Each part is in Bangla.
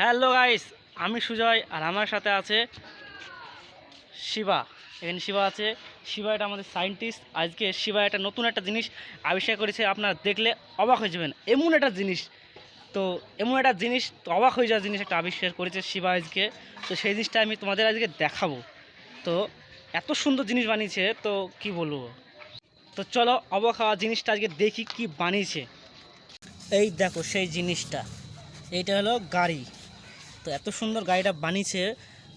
হ্যালো গাইস, আমি সুজয় আর আমার সাথে আছে শিবা। এখানে শিবা আছে। শিবা এটা আমাদের সায়েন্টিস্ট। আজকে শিবা একটা নতুন একটা জিনিস আবিষ্কার করেছে, আপনারা দেখলে অবাক হয়ে যাবেন। এমন একটা জিনিস, তো এমন একটা জিনিস, তো অবাক হয়ে যাওয়ার জিনিস একটা আবিষ্কার করেছে শিবা আজকে। তো সেই জিনিসটা আমি তোমাদের আজকে দেখাবো। তো এত সুন্দর জিনিস বানিয়েছে, তো কি বলবো। তো চলো অবাক হওয়া জিনিসটা আজকে দেখি কি বানিয়েছে। এই দেখো সেই জিনিসটা, এইটা হলো গাড়ি। তো এত সুন্দর গাড়িটা বানিয়েছে,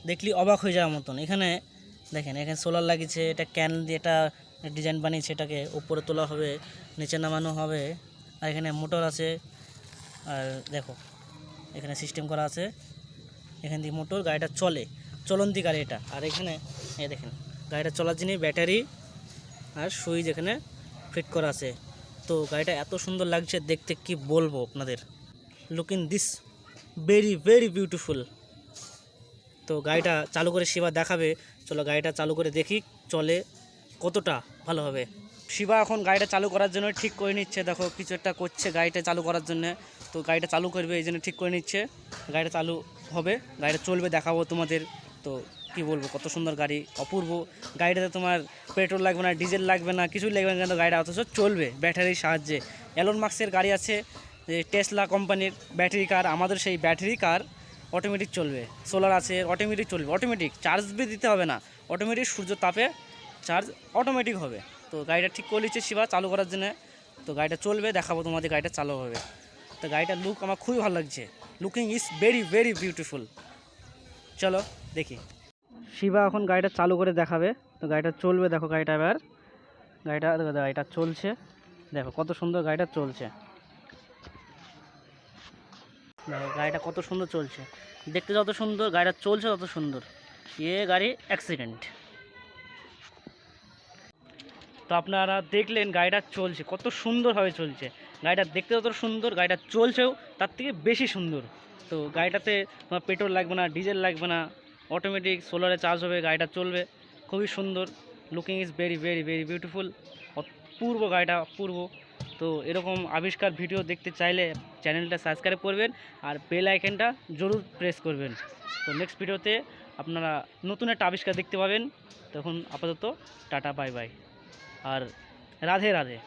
দেখলি অবাক হয়ে যাওয়ার মতন। এখানে দেখেন, এখানে সোলার লাগিয়েছে, এটা ক্যান দিয়ে এটা ডিজাইন বানিয়েছে, এটাকে উপরে তোলা হবে, নিচে নামানো হবে। আর এখানে মোটর আছে, আর দেখো এখানে সিস্টেম করা আছে, এখান দিয়ে মোটর, গাড়িটা চলে, চলন্তি গাড়ি এটা। আর এখানে এই দেখেন গাড়িটা চলার জন্য ব্যাটারি আর সুইচ এখানে ফিট করা আছে। তো গাড়িটা এত সুন্দর লাগছে দেখতে, কি বলবো আপনাদের। Looking this very very beautiful. তো গাড়িটা চালু করে শিবা দেখাবে। চলো গাড়িটা চালু করে দেখি চলে কতটা ভালো হবে। শিবা এখন গাড়িটা চালু করার জন্য ঠিক করে নিচ্ছে। দেখো কিছু একটা করছে গাড়িটা চালু করার জন্য। তো গাড়িটা চালু করবে, এই জন্য ঠিক করে নিচ্ছে। গাড়িটা চালু হবে, গাড়িটা চলবে, দেখাবো তোমাদের। তো কি বলবো, কত সুন্দর গাড়ি, অপূর্ব। গাড়িটাতে তোমার পেট্রোল লাগবে না, ডিজেল লাগবে না, কিছুই লাগবে না, কিন্তু গাড়িটা অথচ চলবে ব্যাটারির সাহায্যে। এলন মাস্কের গাড়ি আছে, যে টেসলা কোম্পানির ব্যাটারি কার, আমাদের সেই ব্যাটারি কার অটোমেটিক চলবে। সোলার আছে, অটোমেটিক চলবে, অটোমেটিক চার্জ भी দিতে হবে না, অটোমেটিক সূর্য তাপে চার্জ অটোমেটিক হবে। তো গাড়িটা ঠিক করে নিচ্ছে শিবা চালু করার জন্য। তো গাড়িটা চলবে, দেখাবো তোমাদের গাড়িটা চালু হবে। তো গাড়িটার লুক আমার খুবই ভালো লাগছে, looking is very very beautiful. চলো দেখি। শিবা এখন গাড়িটা চালু করে দেখাবে। তো গাড়িটা চলবে, দেখো গাড়িটা এবার গাড়িটা চলছে। দেখো কত সুন্দর গাড়িটা চলছে, দেখো গাড়িটা কত সুন্দর চলছে, দেখতে যত সুন্দর গাড়িটা চলছে তত সুন্দর। গাড়ি অ্যাক্সিডেন্ট। তো আপনারা দেখলেন গাড়িটা চলছে, কত সুন্দরভাবে চলছে। গাড়িটা দেখতে যত সুন্দর, গাড়িটা চলছেও তার থেকে বেশি সুন্দর। তো গাড়িটাতে তোমার পেট্রোল লাগবে না, ডিজেল লাগবে না, অটোমেটিক সোলারে চার্জ হবে, গাড়িটা চলবে, খুবই সুন্দর। Looking is very very very beautiful. অপূর্ব গাড়িটা, অপূর্ব। তো এরকম আবিষ্কার ভিডিও দেখতে চাইলে চ্যানেলটা সাবস্ক্রাইব করবেন আর বেল আইকনটা জরুর প্রেস করবেন। তো নেক্সট ভিডিওতে আপনারা নতুন একটা আবিষ্কার দেখতে পাবেন। তখন আপাতত টাটা বাই বাই, আর রাধে রাধে।